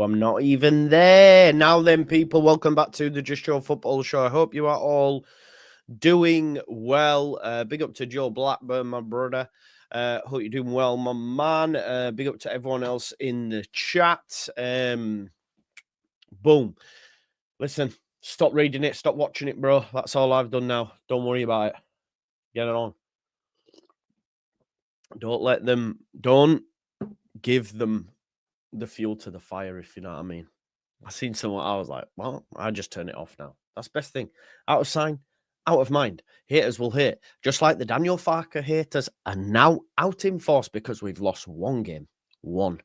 I'm not even there. Now then, people, welcome back to the Just Joe Football Show. I hope you are all doing well. Big up to Joe Blackburn, my brother. Hope you're doing well, my man. Big up to everyone else in the chat. Boom. Listen, stop reading it. Stop watching it, bro. That's all I've done now. Don't worry about it. Get it on. Don't give them the fuel to the fire, if you know what I mean. I seen someone, I was like, well, I just turn it off now. That's the best thing. Out of sign, out of mind. Haters will hate. Just like the Daniel Farke haters are now out in force because we've lost one game. One.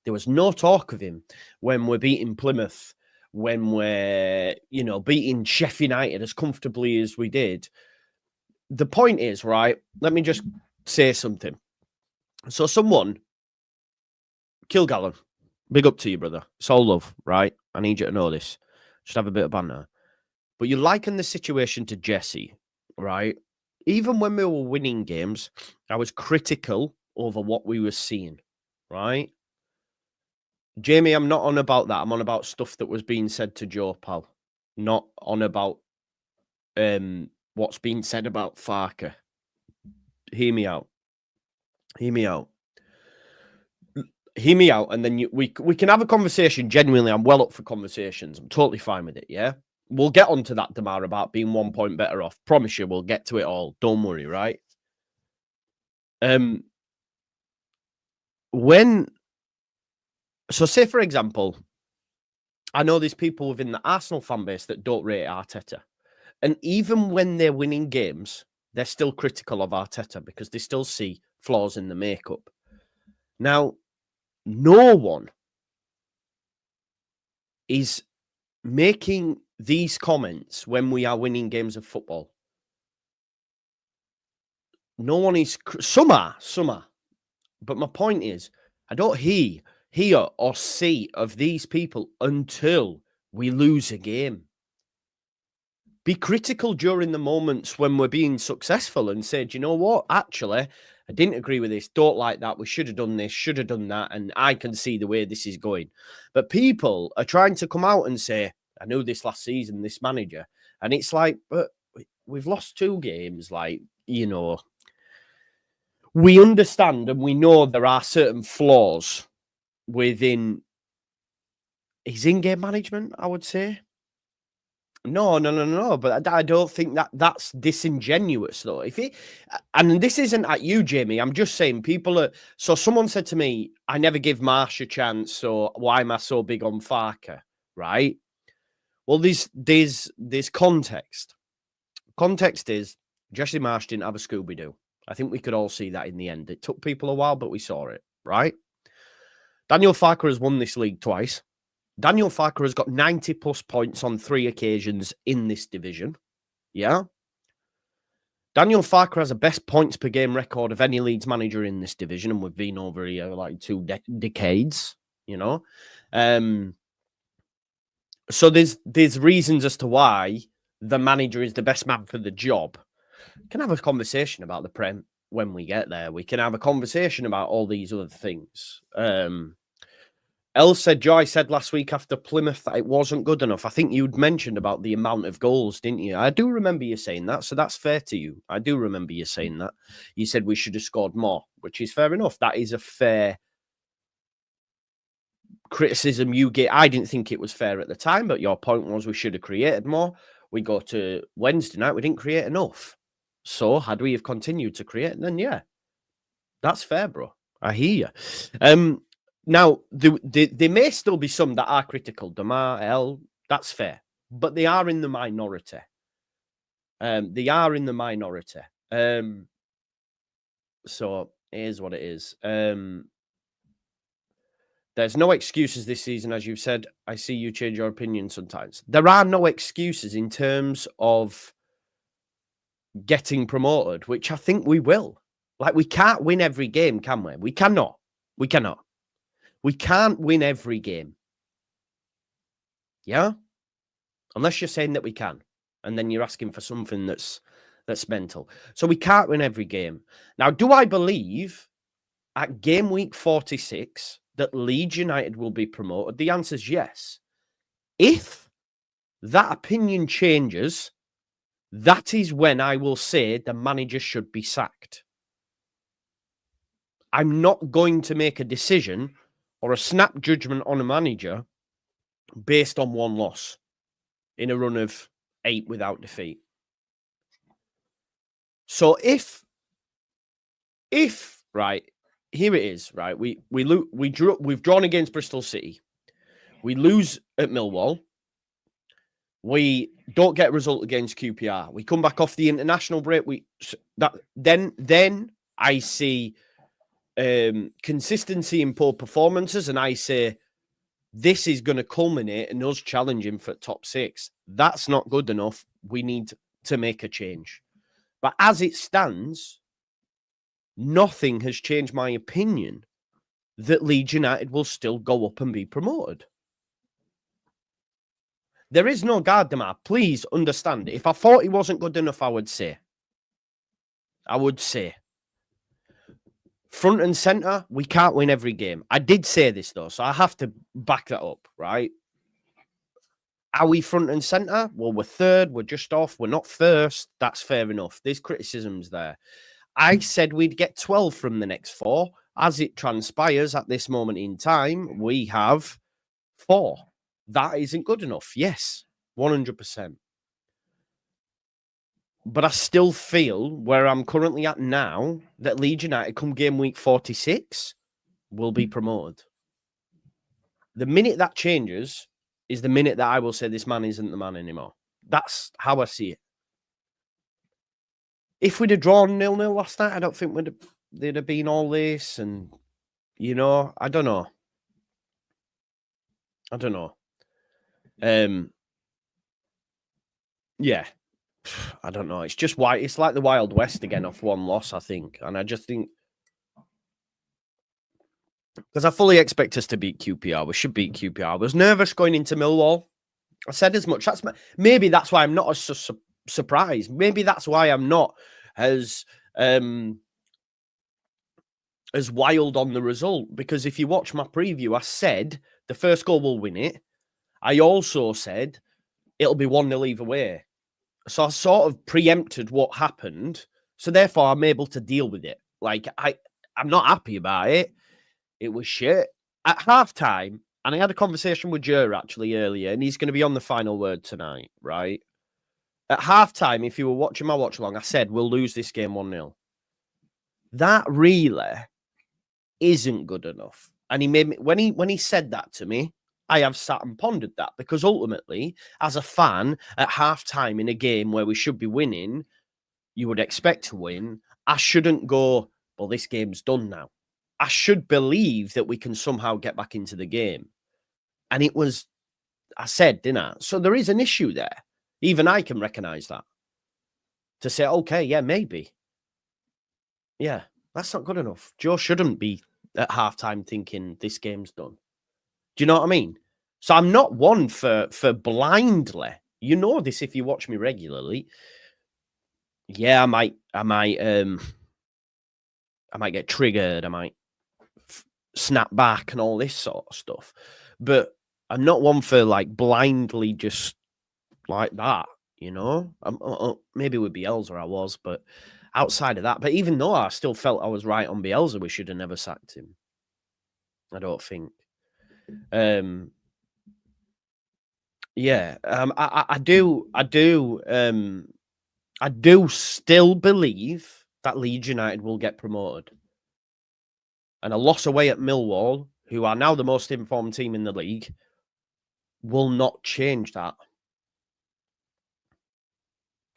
There was no talk of him when we're beating Plymouth, when we're, beating Sheffield United as comfortably as we did. The point is, right, let me just say something. So someone, Kilgallen, big up to you, brother. It's all love, right? I need you to know this. Just have a bit of banter. But you liken the situation to Jesse, right? Even when we were winning games, I was critical over what we were seeing, right? Jamie, I'm not on about that. I'm on about stuff that was being said to Joe, pal. Not on about what's being said about Farke. Hear me out. Hear me out. Hear me out, and then we can have a conversation. Genuinely, I'm well up for conversations. I'm totally fine with it, yeah? We'll get onto that, Damar, about being 1 point better off. Promise you, we'll get to it all. Don't worry, right? So say, for example, I know there's people within the Arsenal fan base that don't rate Arteta. And even when they're winning games, they're still critical of Arteta because they still see flaws in the makeup. Now, no one is making these comments when we are winning games of football. No one is... Some are. But my point is, I don't hear or see of these people until we lose a game. Be critical during the moments when we're being successful and say, do you know what? Actually, I didn't agree with this. Don't like that. We should have done this, should have done that. And I can see the way this is going. But people are trying to come out and say, I knew this last season, this manager. And it's like, but we've lost 2 games. Like, we understand and we know there are certain flaws within his in-game management, I would say. No. But I don't think that's disingenuous, though. And this isn't at you, Jamie. I'm just saying people are. So someone said to me, I never give Marsh a chance. So why am I so big on Farke? Right? Well, there's context. Context is Jesse Marsh didn't have a Scooby-Doo. I think we could all see that in the end. It took people a while, but we saw it, right? Daniel Farke has won this league twice. Daniel Farke has got 90-plus points on 3 occasions in this division. Yeah? Daniel Farke has a best points per game record of any Leeds manager in this division, and we've been over here like 2 decades, So there's reasons as to why the manager is the best man for the job. We can have a conversation about the Prem when we get there. We can have a conversation about all these other things. Joy said last week after Plymouth that it wasn't good enough. I think you'd mentioned about the amount of goals, didn't you? I do remember you saying that, so that's fair to you. I do remember you saying that. You said we should have scored more, which is fair enough. That is a fair criticism you get. I didn't think it was fair at the time, but your point was we should have created more. We go to Wednesday night, we didn't create enough. So had we have continued to create, then yeah, that's fair, bro. I hear you. Now, there may still be some that are critical. Damar, L, that's fair. But they are in the minority. So, here's what it is. There's no excuses this season, as you've said. I see you change your opinion sometimes. There are no excuses in terms of getting promoted, which I think we will. Like, we can't win every game, can we? We cannot. We can't win every game. Yeah? Unless you're saying that we can. And then you're asking for something that's mental. So we can't win every game. Now, do I believe at game week 46 that Leeds United will be promoted? The answer is yes. If that opinion changes, that is when I will say the manager should be sacked. I'm not going to make a decision or a snap judgment on a manager based on one loss in a run of 8 without defeat. So if right, here it is, right? We've drawn against Bristol City. We lose at Millwall. We don't get a result against QPR. We come back off the international break. Then I see consistency in poor performances, and I say this is going to culminate in us challenging for top 6. That's not good enough. We need to make a change. But as it stands, nothing has changed my opinion that Leeds United will still go up and be promoted. There is no Gardemar. Please understand. If I thought he wasn't good enough, I would say. Front and centre, we can't win every game. I did say this, though, so I have to back that up, right? Are we front and centre? Well, we're third. We're just off. We're not first. That's fair enough. There's criticisms there. I said we'd get 12 from the next 4. As it transpires at this moment in time, we have 4. That isn't good enough. Yes, 100%. But I still feel where I'm currently at now that Leeds United, come game week 46, will be promoted. The minute that changes is the minute that I will say this man isn't the man anymore. That's how I see it. If we'd have drawn 0-0 last night, I don't think there'd have been all this. And, I don't know. Yeah. I don't know. It's just why it's like the Wild West again off one loss, I think. And I just think, because I fully expect us to beat QPR. We should beat QPR. I was nervous going into Millwall. I said as much. Maybe that's why I'm not as surprised. Maybe that's why I'm not as wild on the result. Because if you watch my preview, I said the first goal will win it. I also said it'll be 1-0 either way. So I sort of preempted what happened. So therefore, I'm able to deal with it. Like, I'm not happy about it. It was shit. At halftime, and I had a conversation with Joe actually earlier, and he's going to be on the final word tonight, right? At halftime, if you were watching my watch along, I said, we'll lose this game 1-0. That really isn't good enough. And he made me, when he said that to me, I have sat and pondered that, because ultimately, as a fan, at halftime in a game where we should be winning, you would expect to win. I shouldn't go, well, this game's done now. I should believe that we can somehow get back into the game. And it was, I said, didn't I? So there is an issue there. Even I can recognize that. To say, okay, yeah, maybe. Yeah, that's not good enough. Joe shouldn't be at halftime thinking this game's done. Do you know what I mean? So I'm not one for blindly. You know this if you watch me regularly. Yeah, I might get triggered. I might snap back and all this sort of stuff. But I'm not one for like blindly just like that, maybe with Bielsa I was, but outside of that. But even though I still felt I was right on Bielsa, we should have never sacked him. I don't think. I do still believe that Leeds United will get promoted. And a loss away at Millwall, who are now the most informed team in the league, will not change that.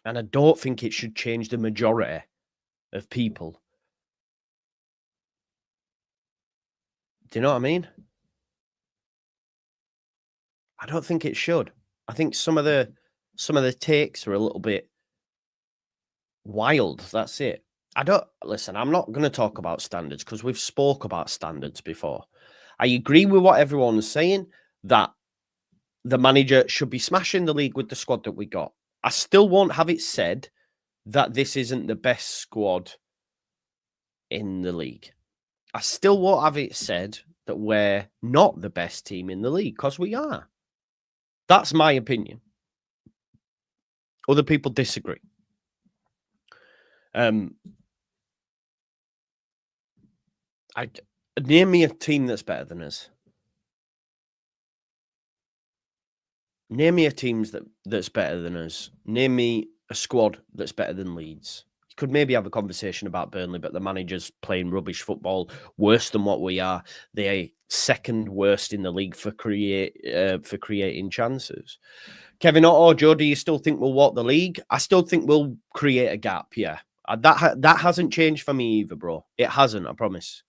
And I don't think it should change the majority of people. Do you know what I mean? I don't think it should. I think some of the takes are a little bit wild. That's it. I'm not going to talk about standards because we've spoke about standards before. I agree with what everyone's saying, that the manager should be smashing the league with the squad that we got. I still won't have it said that this isn't the best squad in the league. I still won't have it said that we're not the best team in the league, because we are. That's my opinion. Other people disagree. Name me a team that's better than us. Name me a team that's better than us. Name me a squad that's better than Leeds. You could maybe have a conversation about Burnley, but the manager's playing rubbish football, worse than what we are. They're second worst in the league for creating chances. Kevin or Joe, do you still think we'll walk the league? I still think we'll create a gap, yeah. That hasn't changed for me either, bro. It hasn't, I promise.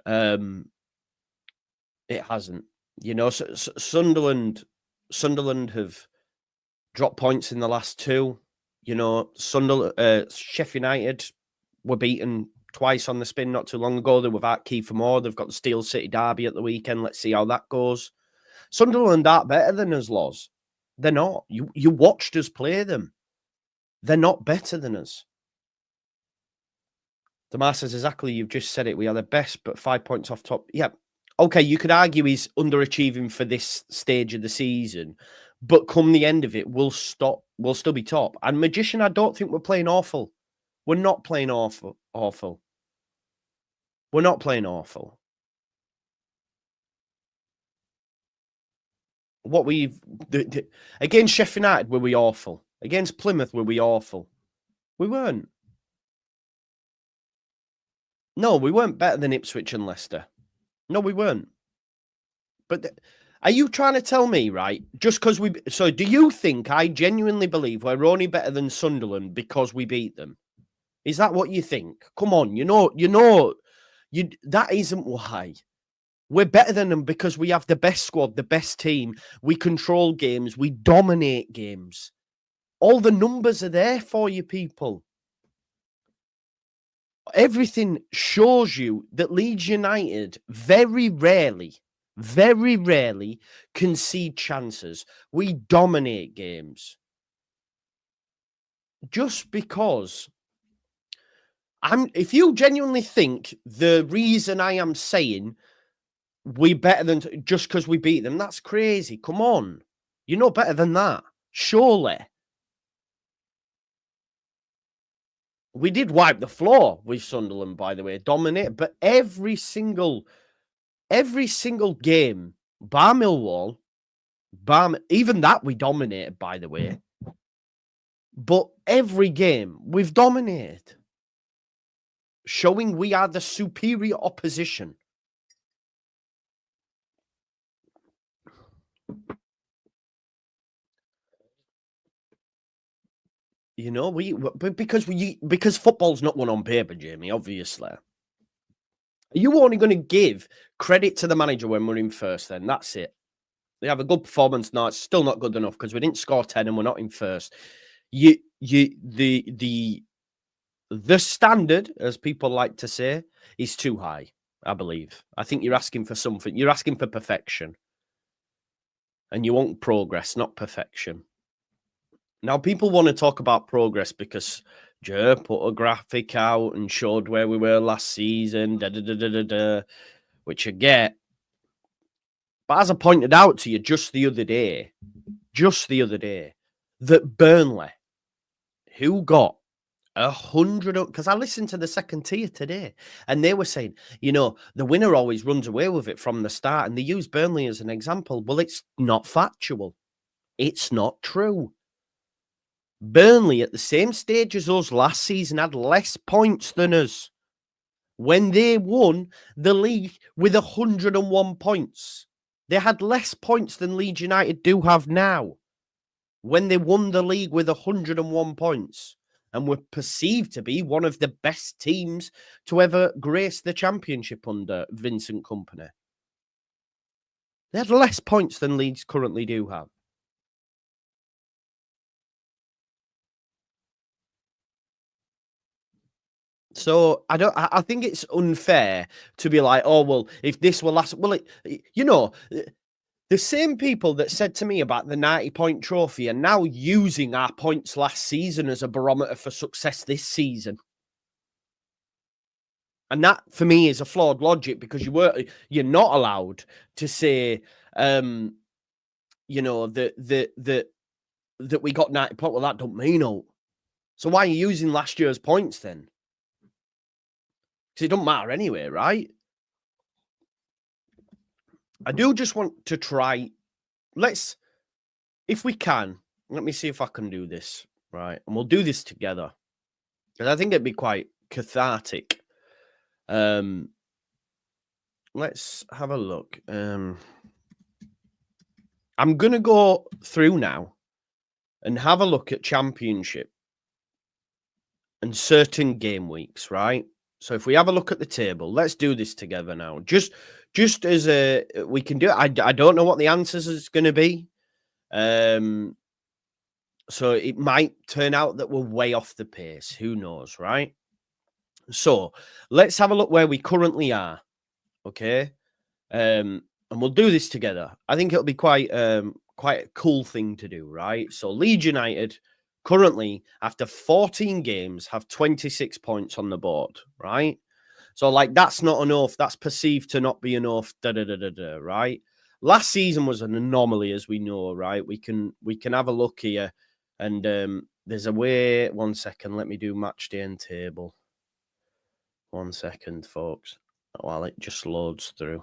It hasn't. You know, Sunderland have dropped points in the last two. You know, Sheffield United were beaten twice on the spin not too long ago. They were without Kiefer Moore. They've got the Steel City derby at the weekend. Let's see how that goes. Sunderland aren't better than us, Loz. They're not. You watched us play them. They're not better than us. Damar says, exactly, you've just said it. We are the best, but 5 points off top. Yeah. Okay, you could argue he's underachieving for this stage of the season, but come the end of it, we'll still be top. And Magician, I don't think we're playing awful. We're not playing awful. We're not playing awful. Against Sheffield United, were we awful? Against Plymouth, were we awful? We weren't. No, we weren't better than Ipswich and Leicester. No, we weren't. But are you trying to tell me, right? Just because so do you think I genuinely believe we're only better than Sunderland because we beat them? Is that what you think? Come on, that isn't why. We're better than them because we have the best squad, the best team. We control games. We dominate games. All the numbers are there for you, people. Everything shows you that Leeds United very rarely concede chances. We dominate games. Just because if you genuinely think the reason I am saying we're better than just because we beat them, that's crazy. Come on. You're not better than that. Surely. We did wipe the floor with Sunderland, by the way, dominate, but every single game, bar Millwall, even that we dominated, by the way. But every game we've dominated, showing we are the superior opposition. You know, because football's not won on paper, Jamie, obviously. Are you only going to give credit to the manager when we're in first, then? That's it. They have a good performance. No, it's still not good enough because we didn't score 10 and we're not in first. The standard, as people like to say, is too high, I believe. I think you're asking for something. You're asking for perfection. And you want progress, not perfection. Now, people want to talk about progress because Joe put a graphic out and showed where we were last season, which I get. But as I pointed out to you just the other day, that Burnley, who got 100, because I listened to the second tier today, and they were saying, you know, the winner always runs away with it from the start, and they use Burnley as an example. Well, it's not factual. It's not true. Burnley, at the same stage as us last season, had less points than us when they won the league with 101 points. They had less points than Leeds United do have now when they won the league with 101 points and were perceived to be one of the best teams to ever grace the championship under Vincent Kompany. They had less points than Leeds currently do have. So I think it's unfair to be like, oh, well, if this were last, well, you know, the same people that said to me about the 90-point trophy are now using our points last season as a barometer for success this season. And that, for me, is a flawed logic because you're not allowed to say, you know, that we got 90 points. Well, that don't mean out. So why are you using last year's points then? Because it don't matter anyway, right? I do just want to try. If we can, let me see if I can do this, right? And we'll do this together. Because I think it'd be quite cathartic. Let's have a look. I'm going to go through now and have a look at Championship and certain game weeks, right? So if we have a look at the table, let's do this together now. Just as we can do it. I don't know what the answers is going to be. So it might turn out that we're way off the pace. Who knows, right? So let's have a look where we currently are. Okay. And we'll do this together. I think it'll be quite a cool thing to do, right? So Leeds United currently, after 14 games, have 26 points on the board, right? So, like, that's not enough. That's perceived to not be enough, right? Last season was an anomaly, as we know, right? We can have a look here. And there's a way. 1 second. Let me do match day and table. 1 second, folks. While it just loads through.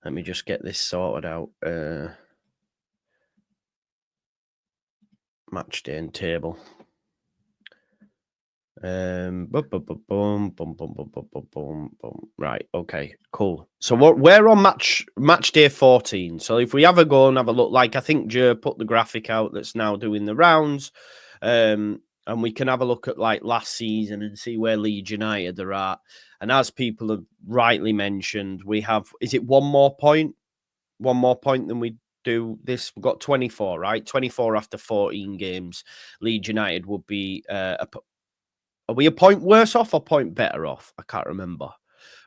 Let me just get this sorted out. Match day and table. Right, okay, cool. So we're on match day 14. So if we have a go and have a look, like I think Joe put the graphic out that's now doing the rounds, and we can have a look at like last season and see where Leeds United are at. And as people have rightly mentioned, we have, is it one more point than we do this? We've got 24, right? 24 after 14 games. Leeds United would be are we a point worse off or point better off? I can't remember.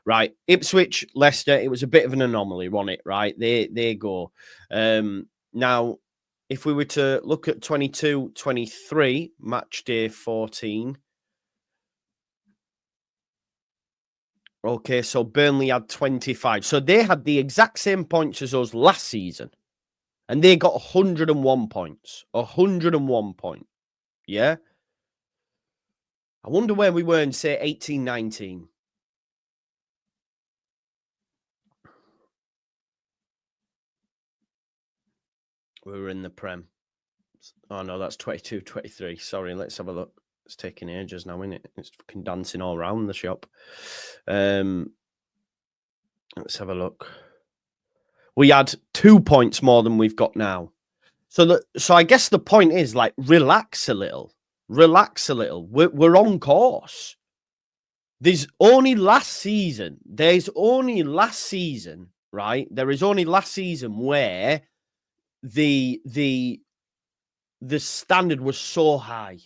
Right. Ipswich, Leicester, it was a bit of an anomaly, wasn't it? Right. They go. Now, if we were to look at 22-23, match day 14. Okay, so Burnley had 25. So they had the exact same points as us last season. And they got 101 points. 101 points. Yeah? I wonder where we were in, say, 18-19. We were in the Prem. Oh, no, that's 22-23. Sorry, let's have a look. It's taking ages now, isn't it? It's fucking dancing all around the shop. Let's have a look. We had 2 points more than we've got now. So I guess the point is, like, relax a little. Relax a little. We're on course. There's only last season, right? There is only last season where the standard was so high.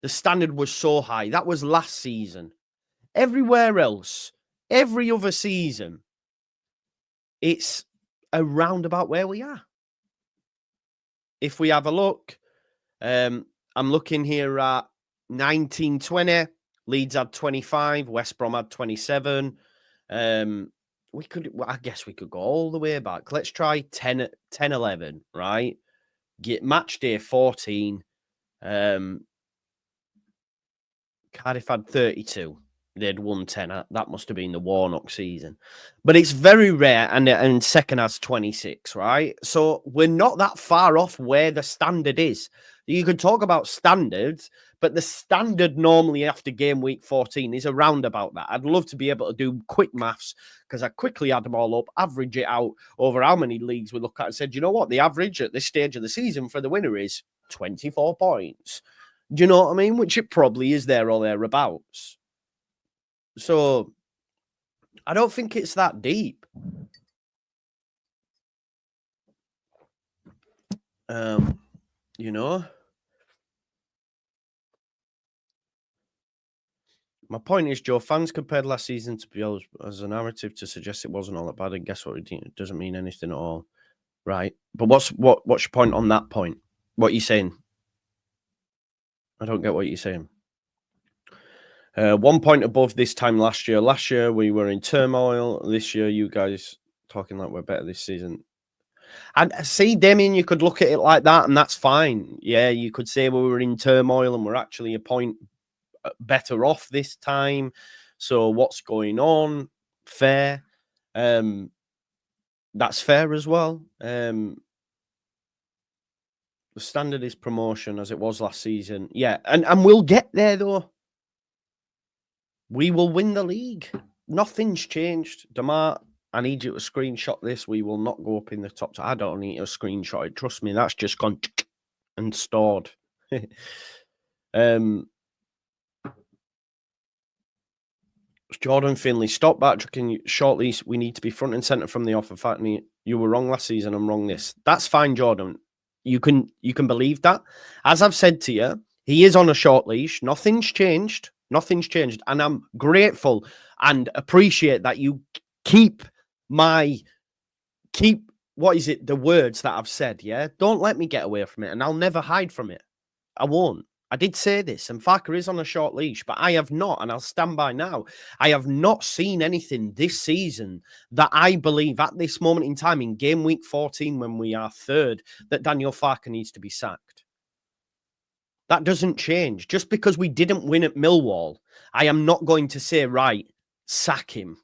The standard was so high. That was last season. Everywhere else, every other season, it's around about where we are. If we have a look, I'm looking here at 19-20. Leeds had 25. West Brom had 27. I guess we could go all the way back. Let's try 10-11, right? Get match day 14. Cardiff had 32. They'd won 10. That must have been the Warnock season. But it's very rare, and second has 26, right? So we're not that far off where the standard is. You can talk about standards, but the standard normally after game week 14 is around about that. I'd love to be able to do quick maths because I quickly add them all up, average it out over how many leagues we look at and said, you know what? The average at this stage of the season for the winner is 24 points. Do you know what I mean? Which it probably is there or thereabouts. So I don't think it's that deep. You know? My point is, Joe, fans compared last season to be as a narrative to suggest it wasn't all that bad. And guess what? It doesn't mean anything at all. Right. But what's your point on that point? What are you saying? I don't get what you're saying. 1 point above this time last year. Last year, we were in turmoil. This year, you guys talking like we're better this season. And see, Damien, you could look at it like that, and that's fine. Yeah, you could say we were in turmoil and we're actually a point better off this time. So what's going on? Fair. That's fair as well. The standard is promotion as it was last season. Yeah, and we'll get there, though. We will win the league. Nothing's changed. Damar, I need you to screenshot this. We will not go up in the top. I don't need to screenshot it. Trust me, that's just gone and stored. Jordan Finley, stop backtracking shortly. We need to be front and centre from the off. In fact, you were wrong last season. I'm wrong this. That's fine, Jordan. You can believe that. As I've said to you, he is on a short leash. Nothing's changed. Nothing's changed. And I'm grateful and appreciate that you keep the words that I've said, yeah? Don't let me get away from it, and I'll never hide from it. I won't. I did say this, and Farker is on a short leash, but I have not, and I'll stand by now. I have not seen anything this season that I believe at this moment in time, in game week 14, when we are third, that Daniel Farker needs to be sacked. That doesn't change. Just because we didn't win at Millwall, I am not going to say, right, sack him.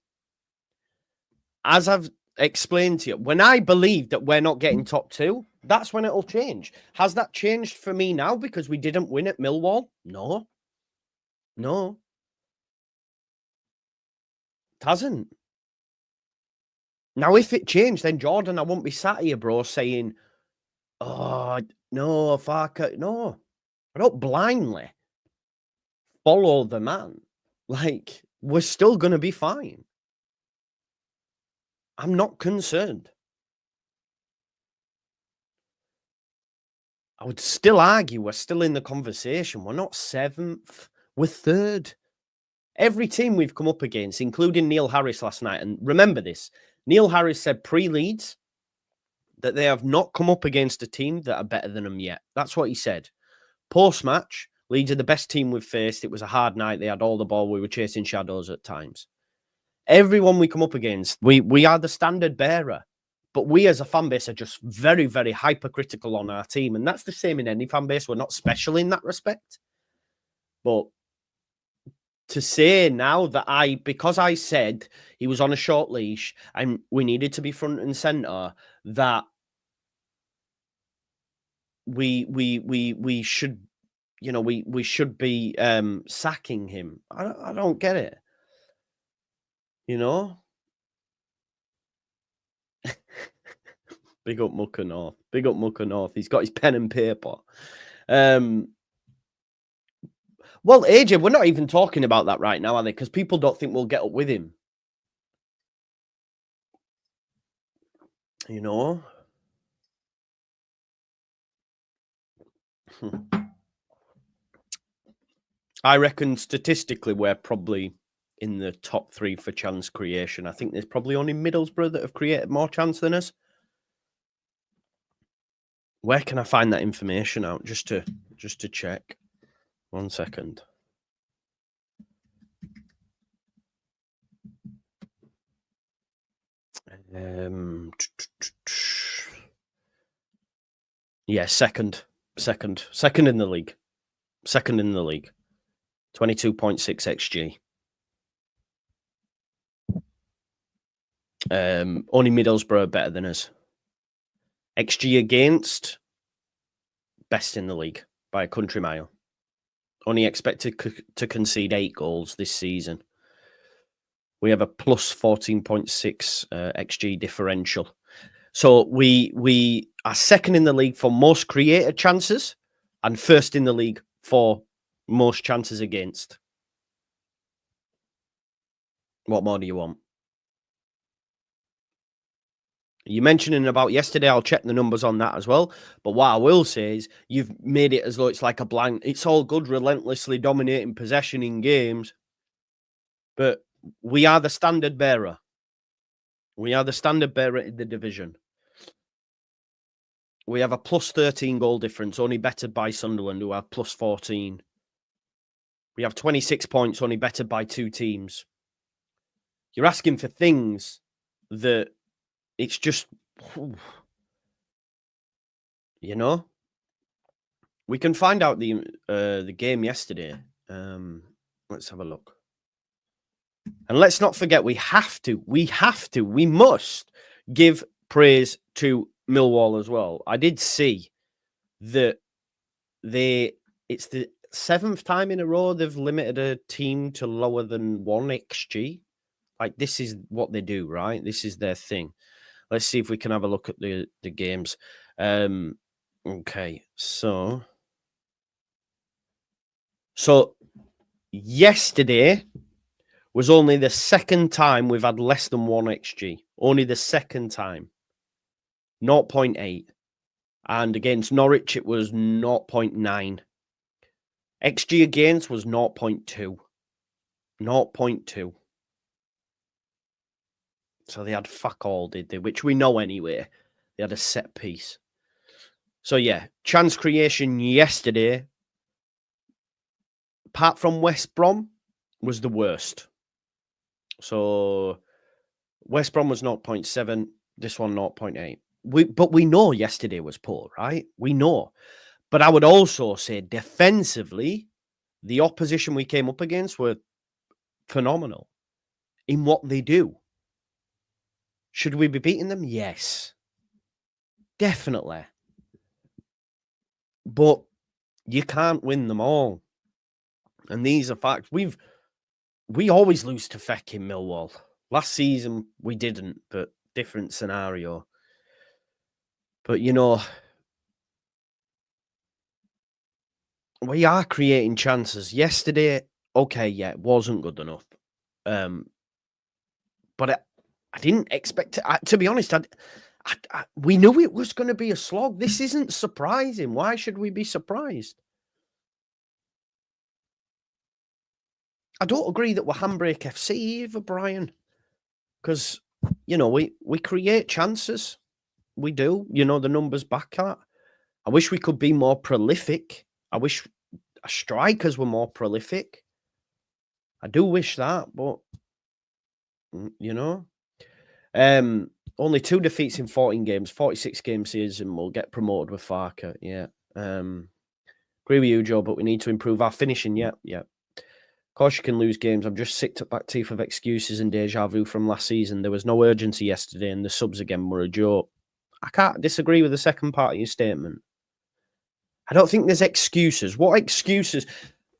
As I've explained to you, when I believe that we're not getting top 2, that's when it'll change. Has that changed for me now because we didn't win at Millwall? No. No. It hasn't. Now, if it changed, then Jordan, I won't be sat here, bro, saying, oh, no, Farker. No. I don't blindly follow the man. Like, we're still going to be fine. I'm not concerned. I would still argue we're still in the conversation. We're not 7th. We're 3rd. Every team we've come up against, including Neil Harris last night, and remember this, Neil Harris said pre-Leeds that they have not come up against a team that are better than them yet. That's what he said. Post-match, Leeds are the best team we've faced. It was a hard night. They had all the ball. We were chasing shadows at times. Everyone we come up against, we are the standard bearer. But we as a fan base are just very, very hypercritical on our team. And that's the same in any fan base. We're not special in that respect. But to say now that because I said he was on a short leash and we needed to be front and centre, that we should, we should be sacking him. I don't get it. Big up Mucker North. Big up Mucker North. He's got his pen and paper. Well, AJ, we're not even talking about that right now, are they? Because people don't think we'll get up with him. I reckon statistically we're probably in the top 3 for chance creation. I think there's probably only Middlesbrough that have created more chance than us. Where can I find that information out? Just to check. 1 second. Yeah, second in the league. Second in the league. 22.6 XG. Only Middlesbrough are better than us. XG against, best in the league by a country mile. Only expected to concede 8 goals this season. We have a plus 14.6 XG differential. So we are second in the league for most created chances and first in the league for most chances against. What more do you want? You mentioning about yesterday, I'll check the numbers on that as well. But what I will say is you've made it as though it's like a blank. It's all good, relentlessly dominating possession in games. But we are the standard bearer. We are the standard bearer in the division. We have a plus 13 goal difference, only bettered by Sunderland, who have plus 14. We have 26 points, only bettered by 2 teams. You're asking for things that it's just, you know? We can find out the game yesterday. Let's have a look. And let's not forget, we must give praise to Millwall as well. I did see that it's the 7th time in a row they've limited a team to lower than 1 XG. Like, this is what they do, right? This is their thing. Let's see if we can have a look at the games. Okay, so yesterday was only the 2nd time we've had less than 1 XG. Only the 2nd time. 0.8. And against Norwich, it was 0.9. XG against was 0.2. 0.2. So they had fuck all, did they? Which we know anyway. They had a set piece. So yeah, chance creation yesterday, apart from West Brom, was the worst. So West Brom was 0.7, this one 0.8. But we know yesterday was poor, right? We know. But I would also say defensively, the opposition we came up against were phenomenal in what they do. Should we be beating them? Yes. Definitely. But you can't win them all. And these are facts. We always lose to fucking Millwall. Last season we didn't, but different scenario. But you know, we are creating chances. Yesterday, okay, yeah, it wasn't good enough. But I didn't expect it. To be honest, we knew it was going to be a slog. This isn't surprising. Why should we be surprised? I don't agree that we're Handbrake FC either, Brian. Because, you know, we create chances. We do. You know, the numbers back that. I wish we could be more prolific. I wish our strikers were more prolific. I do wish that, but, you know. Only 2 defeats in 14 games, 46 game season. We'll get promoted with Farker. Yeah. Agree with you, Joe, but we need to improve our finishing. Yeah. Of course, you can lose games. I'm just sick to back teeth of excuses and deja vu from last season. There was no urgency yesterday, and the subs again were a joke. I can't disagree with the second part of your statement. I don't think there's excuses. What excuses?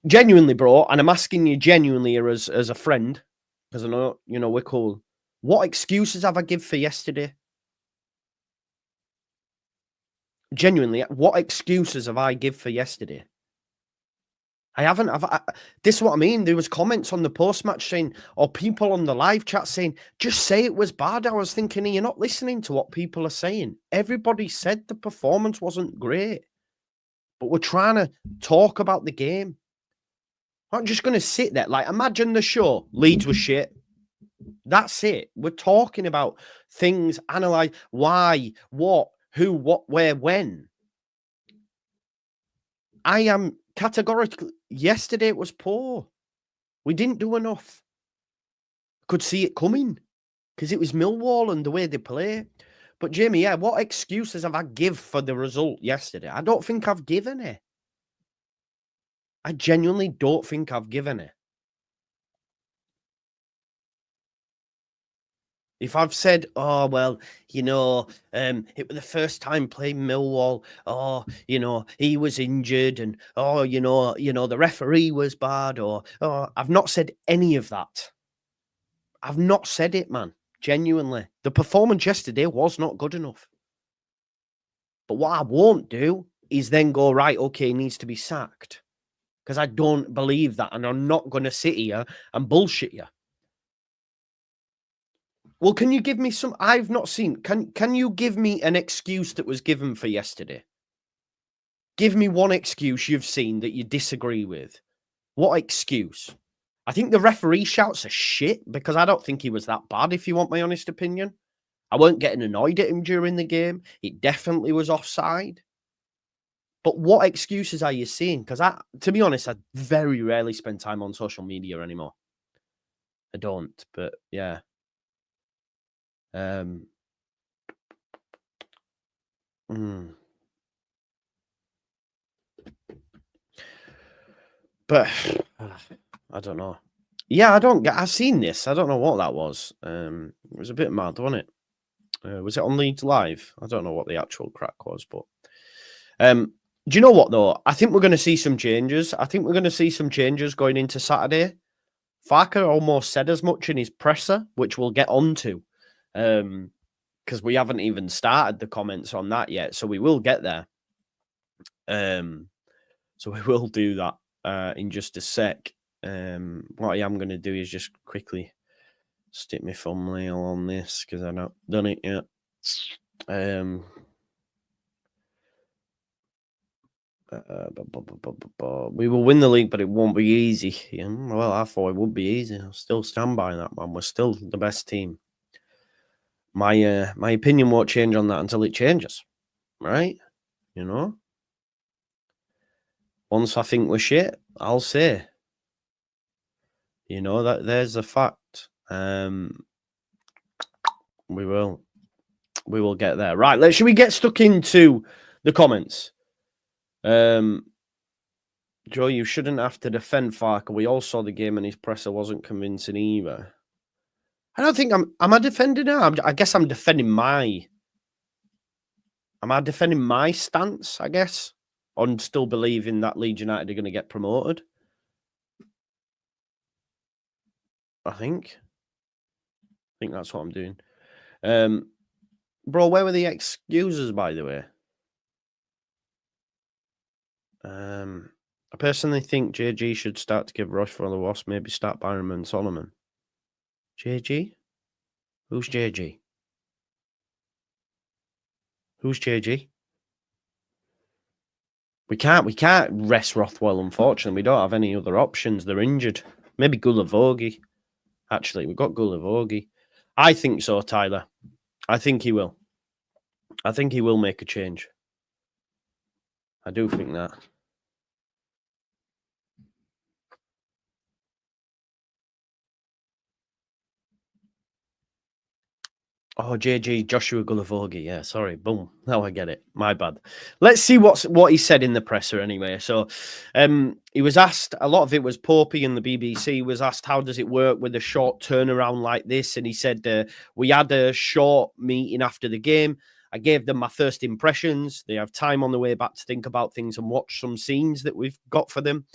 Genuinely, bro, and I'm asking you genuinely here as a friend, because I know, you know, we're cool. What excuses have I give for yesterday? Genuinely, what excuses have I give for yesterday? I haven't. This is what I mean. There was comments on the post-match saying, or people on the live chat saying, just say it was bad. I was thinking, you're not listening to what people are saying. Everybody said the performance wasn't great. But we're trying to talk about the game. I'm just going to sit there. Like, imagine the show. Leeds was shit. That's it. We're talking about things, analyze why, what, who, what, where, when. I am categorically, yesterday it was poor. We didn't do enough. Could see it coming because it was Millwall and the way they play. But Jamie, yeah, what excuses have I give for the result yesterday? I don't think I've given it. I genuinely don't think I've given it. If I've said, oh, well, you know, it was the first time playing Millwall, oh, you know, he was injured and, oh, you know, the referee was bad or, oh, I've not said any of that. I've not said it, man. Genuinely. The performance yesterday was not good enough. But what I won't do is then go, right, okay, he needs to be sacked. Because I don't believe that. And I'm not going to sit here and bullshit you. Well, can you give me some? I've not seen. Can you give me an excuse that was given for yesterday? Give me one excuse you've seen that you disagree with. What excuse? I think the referee shouts are shit because I don't think he was that bad, if you want my honest opinion. I weren't getting annoyed at him during the game. It definitely was offside. But what excuses are you seeing? Because to be honest, I very rarely spend time on social media anymore. I don't, but yeah. But I don't know. Yeah, I've seen this. I don't know what that was. It was a bit mad, wasn't it? Was it on Leeds Live? I don't know what the actual crack was, but do you know what though? I think we're going to see some changes. I think we're going to see some changes going into Saturday. Farke almost said as much in his presser, which we'll get onto, because we haven't even started the comments on that yet. So we will get there. So we will do that in just a sec. What I am going to do is just quickly stick my thumbnail on this because I've not done it yet. We will win the league, but it won't be easy. Yeah, well, I thought it would be easy. I'll still stand by that, man. We're still the best team. My opinion won't change on that until it changes, right? You know? Once I think we're shit, I'll say. You know, that there's a fact. We will get there. Right, should we get stuck into the comments? Joe, you shouldn't have to defend Farke. We all saw the game and his presser wasn't convincing either. I don't think am I defending her? I guess I'm defending my... Am I defending my stance, I guess? On still believing that Leeds United are going to get promoted? I think that's what I'm doing. Bro, where were the excuses, by the way? I personally think JG should start to give rush for the Wasp, maybe start Byram and Solomon. JG? Who's JG? Who's JG? We can't rest Rothwell, unfortunately. We don't have any other options. They're injured. Maybe Gulavogi. Actually, we've got Gulavogi. I think so, Tyler. I think he will. I think he will make a change. I do think that. Oh, JG, Joshua Gulavogi. Yeah, sorry. Boom. Now I get it. My bad. Let's see what he said in the presser anyway. So he was asked, a lot of it was Popey and the BBC was asked, how does it work with a short turnaround like this? And he said, we had a short meeting after the game. I gave them my first impressions. They have time on the way back to think about things and watch some scenes that we've got for them.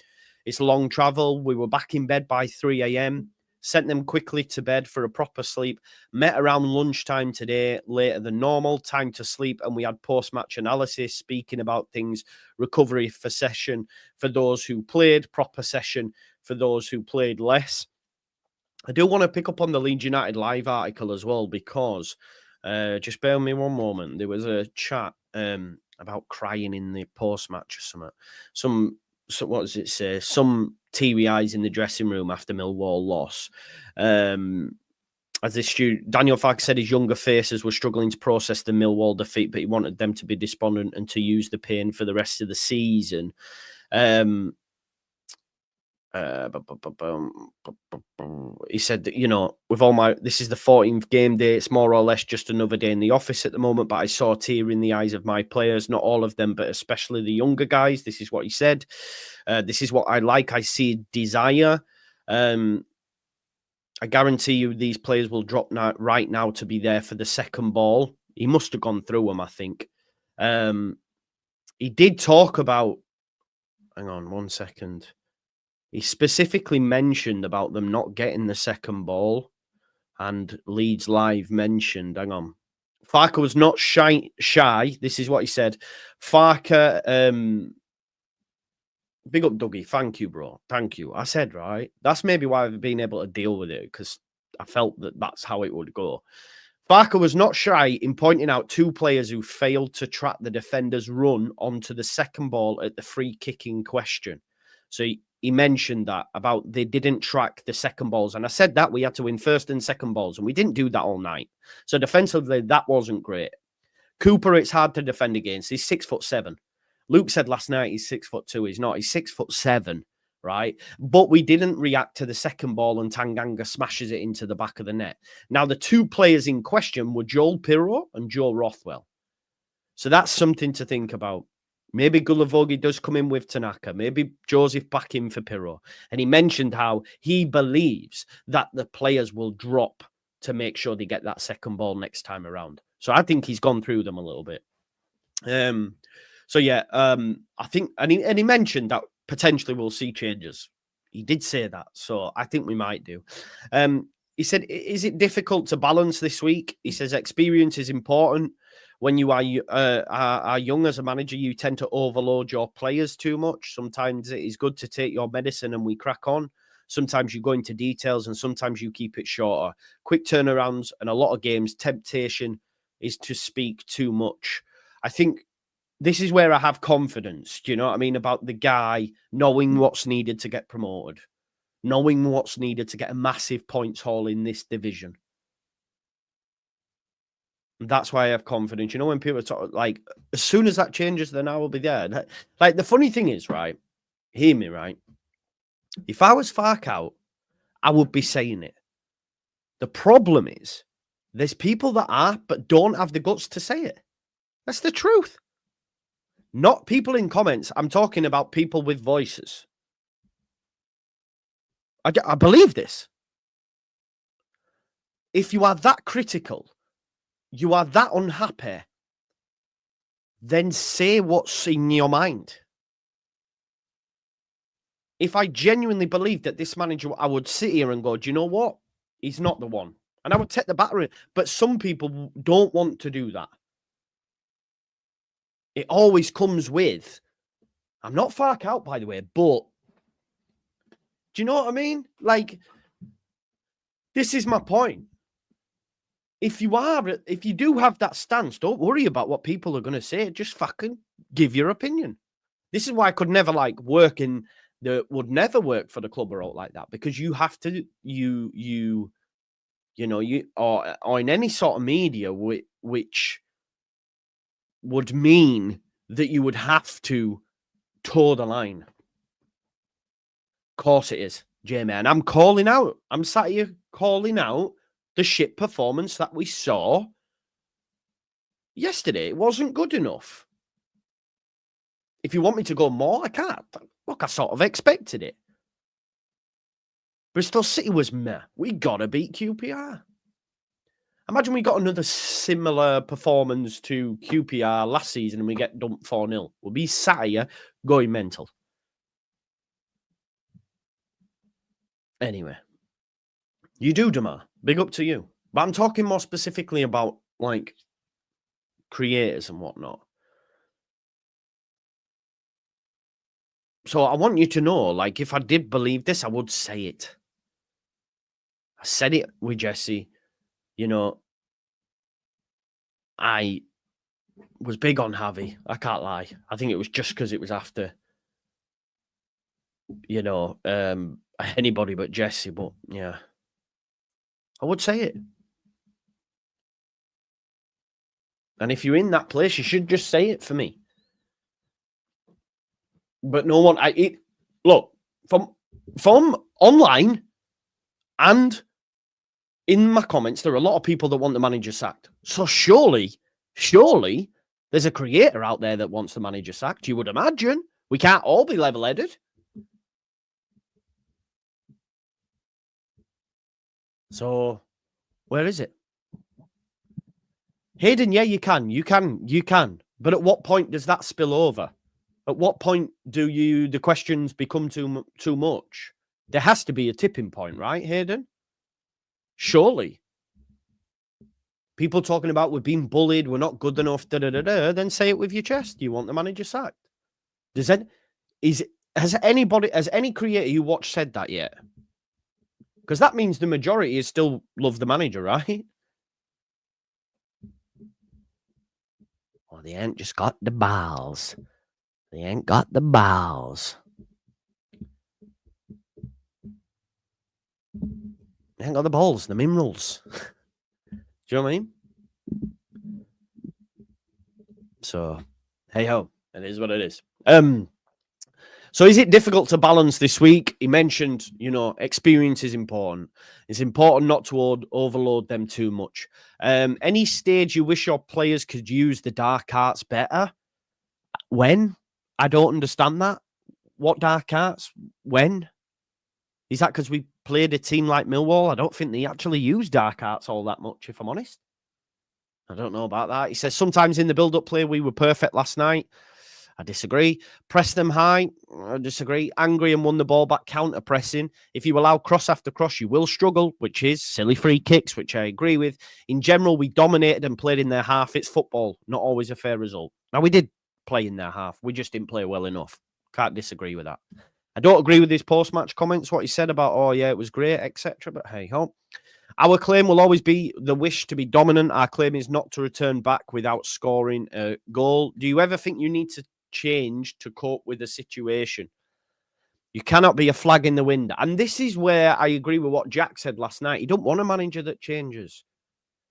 It's a long travel. We were back in bed by 3 a.m., sent them quickly to bed for a proper sleep, met around lunchtime today, later than normal, time to sleep, and we had post-match analysis, speaking about things, recovery for session for those who played, proper session for those who played less. I do want to pick up on the Leeds United live article as well, because just bear with me one moment. There was a chat about crying in the post-match or something. So what does it say? Some teary eyes in the dressing room after Millwall loss. As Daniel Farke said, his younger faces were struggling to process the Millwall defeat, but he wanted them to be despondent and to use the pain for the rest of the season. He said that, you know, this is the 14th game day. It's more or less just another day in the office at the moment, but I saw a tear in the eyes of my players, not all of them, but especially the younger guys. This is what he said. This is what I like. I see desire. I guarantee you these players will drop right now to be there for the second ball. He must have gone through them, I think. He did talk about... Hang on 1 second. He specifically mentioned about them not getting the second ball, and Leeds Live mentioned, hang on, Farke was not shy. This is what he said. Farke, big up, Dougie. Thank you, bro. Thank you. I said, right. That's maybe why I've been able to deal with it, because I felt that that's how it would go. Farke was not shy in pointing out two players who failed to track the defender's run onto the second ball at the free kick in question. So he mentioned that about they didn't track the second balls. And I said that we had to win first and second balls, and we didn't do that all night. So defensively, that wasn't great. Cooper, it's hard to defend against. He's 6'7". Luke said last night he's 6'2". He's not. He's 6'7", right? But we didn't react to the second ball and Tanganga smashes it into the back of the net. Now, the two players in question were Joel Pirro and Joe Rothwell. So that's something to think about. Maybe Gulavogi does come in with Tanaka. Maybe Joseph back in for Pirro. And he mentioned how he believes that the players will drop to make sure they get that second ball next time around. So I think he's gone through them a little bit. I think, and he mentioned that potentially we'll see changes. He did say that, so I think we might do. He said, is it difficult to balance this week? He says experience is important. When you are young as a manager, you tend to overload your players too much. Sometimes it is good to take your medicine and we crack on. Sometimes you go into details and sometimes you keep it shorter. Quick turnarounds and a lot of games, temptation is to speak too much. I think this is where I have confidence, do you know what I mean, about the guy knowing what's needed to get promoted, knowing what's needed to get a massive points haul in this division. That's why I have confidence. You know, when people talk, like, as soon as that changes, then I will be there. Like, the funny thing is, right, hear me, right, if I was Farkout, I would be saying it. The problem is, there's people that are, but don't have the guts to say it. That's the truth. Not people in comments. I'm talking about people with voices. I believe this. If you are that critical, you are that unhappy, then say what's in your mind. If I genuinely believed that this manager, I would sit here and go, do you know what? He's not the one. And I would take the battery. But some people don't want to do that. It always comes with, I'm not Farkout, by the way, but do you know what I mean? Like, this is my point. If you do have that stance, don't worry about what people are going to say. Just fucking give your opinion. This is why I could never would never work for the club or out like that, because you have to, or in any sort of media, which would mean that you would have to toe the line. Of course it is, J-Man. I'm calling out. I'm sat here calling out the shit performance that we saw yesterday. It wasn't good enough. If you want me to go more, I can't. Look, I sort of expected it. Bristol City was meh. We got to beat QPR. Imagine we got another similar performance to QPR last season and we get dumped 4-0. We'll be sat here going mental. Anyway, you do, Damar. Big up to you. But I'm talking more specifically about, like, creators and whatnot. So I want you to know, like, if I did believe this, I would say it. I said it with Jesse. You know, I was big on Javi. I can't lie. I think it was just because it was after, anybody but Jesse. But, yeah, I would say it. And if you're in that place, you should just say it for me. But no one, look, from online and in my comments, there are a lot of people that want the manager sacked. So surely, there's a creator out there that wants the manager sacked. You would imagine. We can't all be level-headed. So, where is it? Hayden, yeah, you can. But at what point does that spill over? At what point do the questions become too much? There has to be a tipping point, right, Hayden? Surely. People talking about we're being bullied, we're not good enough, then say it with your chest. You want the manager sacked. Has any creator you watch said that yet? Because that means the majority is still love the manager, right? Well, they ain't just got the balls. They ain't got the balls. They ain't got the balls, the minerals. Do you know what I mean? So, hey ho. It is what it is. So is it difficult to balance this week? He mentioned, experience is important. It's important not to overload them too much. Any stage you wish your players could use the dark arts better? When? I don't understand that. What dark arts? When? Is that because we played a team like Millwall? I don't think they actually use dark arts all that much, if I'm honest. I don't know about that. He says, sometimes in the build-up play, we were perfect last night. I disagree. Press them high. I disagree. Angry and won the ball back, counter-pressing. If you allow cross after cross, you will struggle, which is silly free kicks, which I agree with. In general, we dominated and played in their half. It's football, not always a fair result. Now, we did play in their half. We just didn't play well enough. Can't disagree with that. I don't agree with his post-match comments, what he said about, oh, yeah, it was great, etc. But hey, ho. Our claim will always be the wish to be dominant. Our claim is not to return back without scoring a goal. Do you ever think you need to change to cope with the situation? You cannot be a flag in the wind. And this is where I agree with what Jack said last night. You don't want a manager that changes.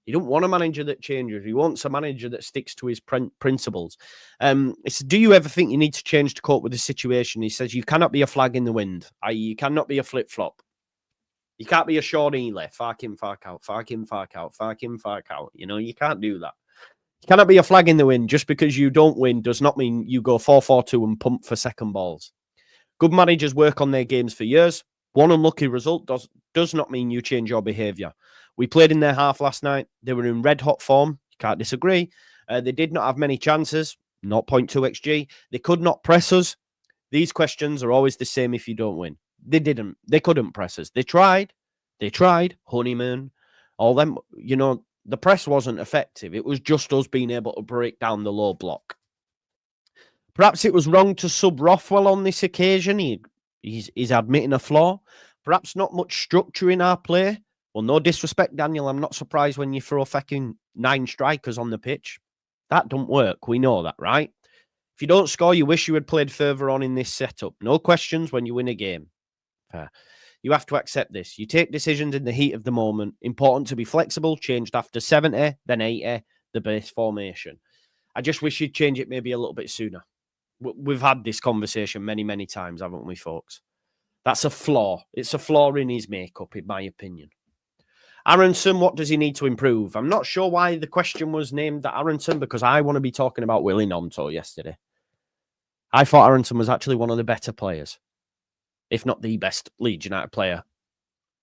You don't want a manager that changes. He wants a manager that sticks to his principles. Do you ever think you need to change to cope with the situation? He says you cannot be a flag in the wind. You cannot be a flip-flop. You can't be a Sean Ely. Fark in, fark out, fark in, fark out, fark in, fark out. You can't do that. You cannot be a flag in the wind. Just because you don't win does not mean you go 4-4-2 and pump for second balls. Good managers work on their games for years. One unlucky result does not mean you change your behaviour. We played in their half last night. They were in red-hot form. You can't disagree. They did not have many chances. 0.2 XG. They could not press us. These questions are always the same if you don't win. They didn't. They couldn't press us. They tried. Honeymoon. All them, the press wasn't effective. It was just us being able to break down the low block. Perhaps it was wrong to sub Rothwell on this occasion. He's admitting a flaw. Perhaps not much structure in our play. Well, no disrespect, Daniel. I'm not surprised when you throw fucking 9 strikers on the pitch. That don't work. We know that, right? If you don't score, you wish you had played further on in this setup. No questions when you win a game. Fair. You have to accept this. You take decisions in the heat of the moment. Important to be flexible. Changed after 70, then 80, the base formation. I just wish you'd change it maybe a little bit sooner. We've had this conversation many, many times, haven't we, folks? That's a flaw. It's a flaw in his makeup, in my opinion. Aronson, what does he need to improve? I'm not sure why the question was named Aronson, because I want to be talking about Willie Gnonto yesterday. I thought Aronson was actually one of the better players, if not the best Leeds United player.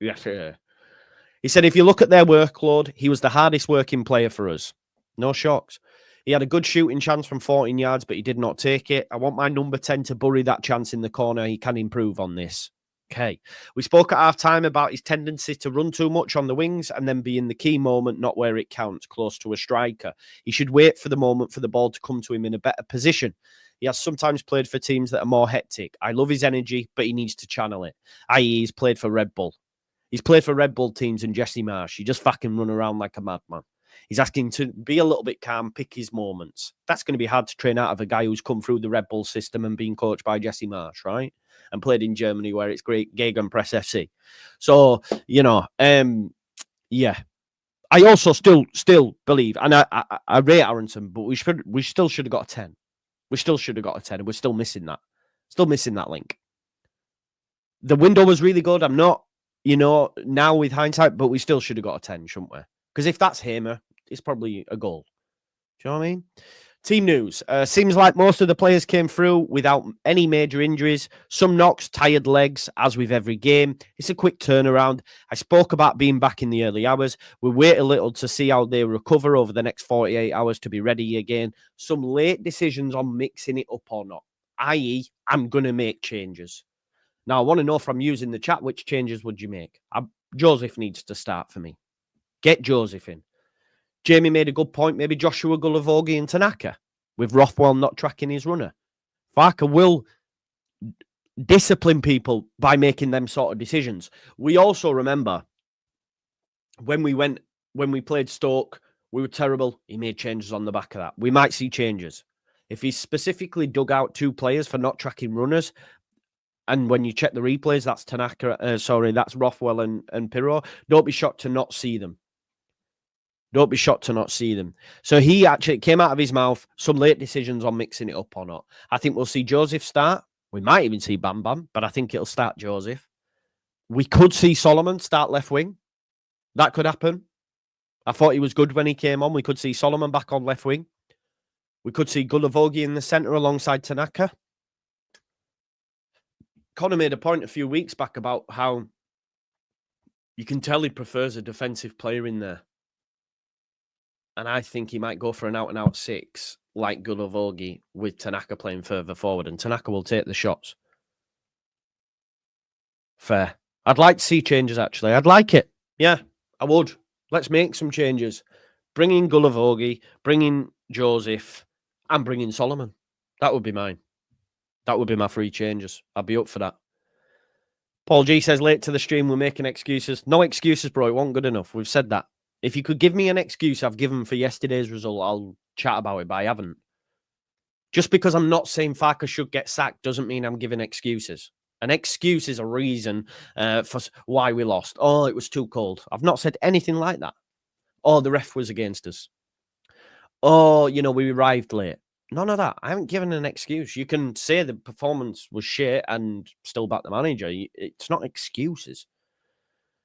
Yes, he said, if you look at their workload, he was the hardest working player for us. No shocks. He had a good shooting chance from 14 yards, but he did not take it. I want my number 10 to bury that chance in the corner. He can improve on this. Okay. We spoke at half-time about his tendency to run too much on the wings and then be in the key moment, not where it counts, close to a striker. He should wait for the moment for the ball to come to him in a better position. He has sometimes played for teams that are more hectic. I love his energy, but he needs to channel it. I.e., he's played for Red Bull. He's played for Red Bull teams and Jesse Marsh. He just fucking run around like a madman. He's asking to be a little bit calm, pick his moments. That's going to be hard to train out of a guy who's come through the Red Bull system and been coached by Jesse Marsh, right? And played in Germany where it's great Gegenpress FC. So, yeah. I also still believe, and I rate Aronson, but we still should have got a 10. We still should have got a 10, and we're still missing that. Still missing that link. The window was really good. I'm not, now with hindsight, but we still should have got a 10, shouldn't we? Because if that's Hamer, it's probably a goal. Do you know what I mean? Team news. Seems like most of the players came through without any major injuries. Some knocks, tired legs, as with every game. It's a quick turnaround. I spoke about being back in the early hours. We wait a little to see how they recover over the next 48 hours to be ready again. Some late decisions on mixing it up or not. I.e., I'm going to make changes. Now, I want to know from you in the chat, which changes would you make? Joseph needs to start for me. Get Joseph in. Jamie made a good point. Maybe Joshua Gulavogi and Tanaka, with Rothwell not tracking his runner. Farker will discipline people by making them sort of decisions. We also remember when we played Stoke, we were terrible. He made changes on the back of that. We might see changes. If he specifically dug out 2 players for not tracking runners, and when you check the replays, that's that's Rothwell and Pirro, don't be shocked to not see them. Don't be shocked to not see them. So he actually came out of his mouth some late decisions on mixing it up or not. I think we'll see Joseph start. We might even see Bam Bam, but I think it'll start Joseph. We could see Solomon start left wing. That could happen. I thought he was good when he came on. We could see Solomon back on left wing. We could see Gulavogi in the centre alongside Tanaka. Connor made a point a few weeks back about how you can tell he prefers a defensive player in there. And I think he might go for an out-and-out 6 like Gulavogi with Tanaka playing further forward. And Tanaka will take the shots. Fair. I'd like to see changes, actually. I'd like it. Yeah, I would. Let's make some changes. Bring in Gulavogi, bring in Joseph, and bring in Solomon. That would be mine. That would be my 3 changes. I'd be up for that. Paul G says, late to the stream, we're making excuses. No excuses, bro. It wasn't good enough. We've said that. If you could give me an excuse I've given for yesterday's result, I'll chat about it, but I haven't. Just because I'm not saying Farker should get sacked doesn't mean I'm giving excuses. An excuse is a reason for why we lost. Oh, it was too cold. I've not said anything like that. Oh, the ref was against us. Oh, we arrived late. None of that. I haven't given an excuse. You can say the performance was shit and still back the manager. It's not excuses.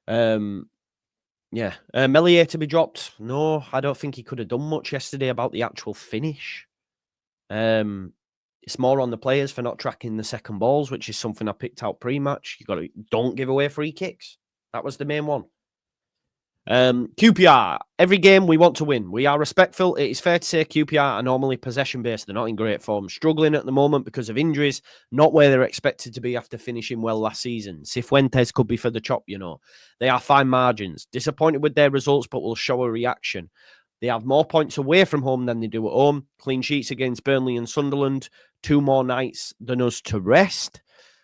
Yeah. Melier to be dropped. No, I don't think he could have done much yesterday about the actual finish. It's more on the players for not tracking the second balls, which is something I picked out pre-match. Don't give away free kicks. That was the main one. QPR, every game we want to win. We are respectful. It is fair to say QPR are normally possession-based. They're not in great form. Struggling at the moment because of injuries, not where they're expected to be after finishing well last season. Cifuentes could be for the chop, They are fine margins. Disappointed with their results, but will show a reaction. They have more points away from home than they do at home. Clean sheets against Burnley and Sunderland. 2 more nights than us to rest.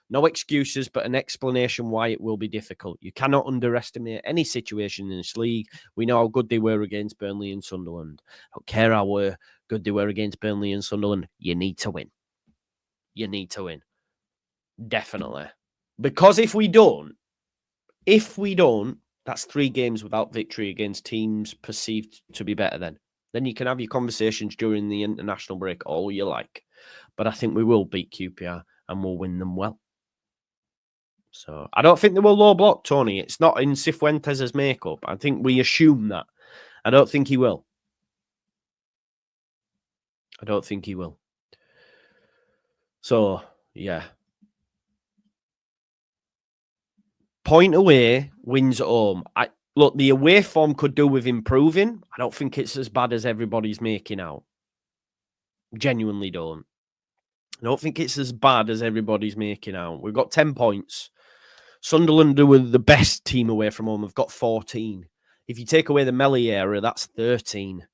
No excuses, but an explanation why it will be difficult. You cannot underestimate any situation in this league. We know how good they were against Burnley and Sunderland. I don't care how good they were against Burnley and Sunderland. You need to win. You need to win. Definitely. Because if we don't, that's 3 games without victory against teams perceived to be better then. Then you can have your conversations during the international break all you like. But I think we will beat QPR and we'll win them well. So I don't think they will low block, Tony. It's not in Cifuentes' makeup. I think we assume that. I don't think he will. So, yeah. Point away, wins at home. Look, the away form could do with improving. I don't think it's as bad as everybody's making out. Genuinely don't. I don't think it's as bad as everybody's making out. We've got 10 points. Sunderland, who were the best team away from home, have got 14. If you take away the Melly era, that's 13.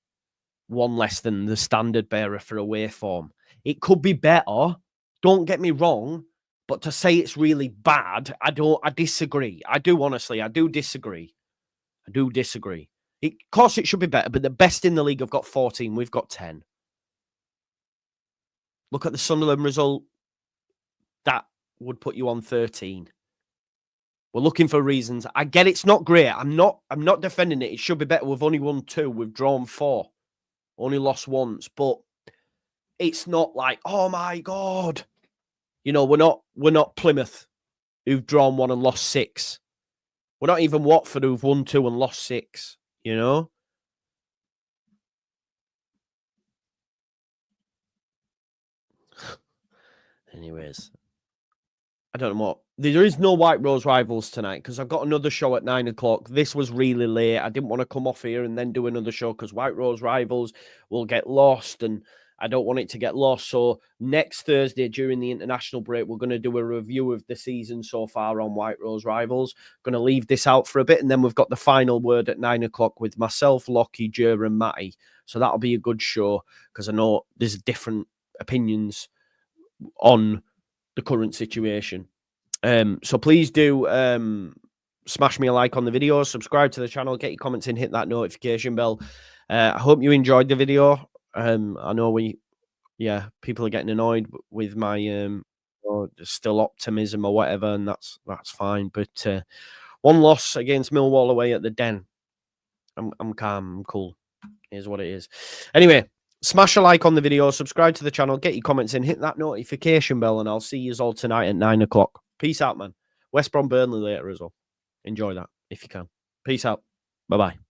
1 less than the standard bearer for away form. It could be better. Don't get me wrong. But to say it's really bad, I disagree. I do disagree. Of course, it should be better, but the best in the league have got 14. We've got 10. Look at the Sunderland result. That would put you on 13. We're looking for reasons. I get it's not great. I'm not defending it. It should be better. We've only won 2. We've drawn 4. Only lost once. But it's not like, oh my God. We're not Plymouth, who've drawn 1 and lost 6. We're not even Watford, who've won 2 and lost 6, Anyways, I don't know what. There is no White Rose Rivals tonight because I've got another show at 9 o'clock. This was really late. I didn't want to come off here and then do another show because White Rose Rivals will get lost and I don't want it to get lost. So next Thursday during the international break, we're going to do a review of the season so far on White Rose Rivals. Going to leave this out for a bit and then we've got the final word at 9 o'clock with myself, Lockie, Jer and Matty. So that'll be a good show because I know there's different opinions on the current situation. So please do smash me a like on the video, subscribe to the channel, get your comments in, hit that notification bell. I hope you enjoyed the video. I know people are getting annoyed with my still optimism or whatever, and that's fine. But 1 loss against Millwall away at the Den. I'm calm. I'm cool. Here's what it is. Anyway, smash a like on the video, subscribe to the channel, get your comments in, hit that notification bell, and I'll see you all tonight at 9 o'clock. Peace out, man. West Brom Burnley later as well. Enjoy that if you can. Peace out. Bye-bye.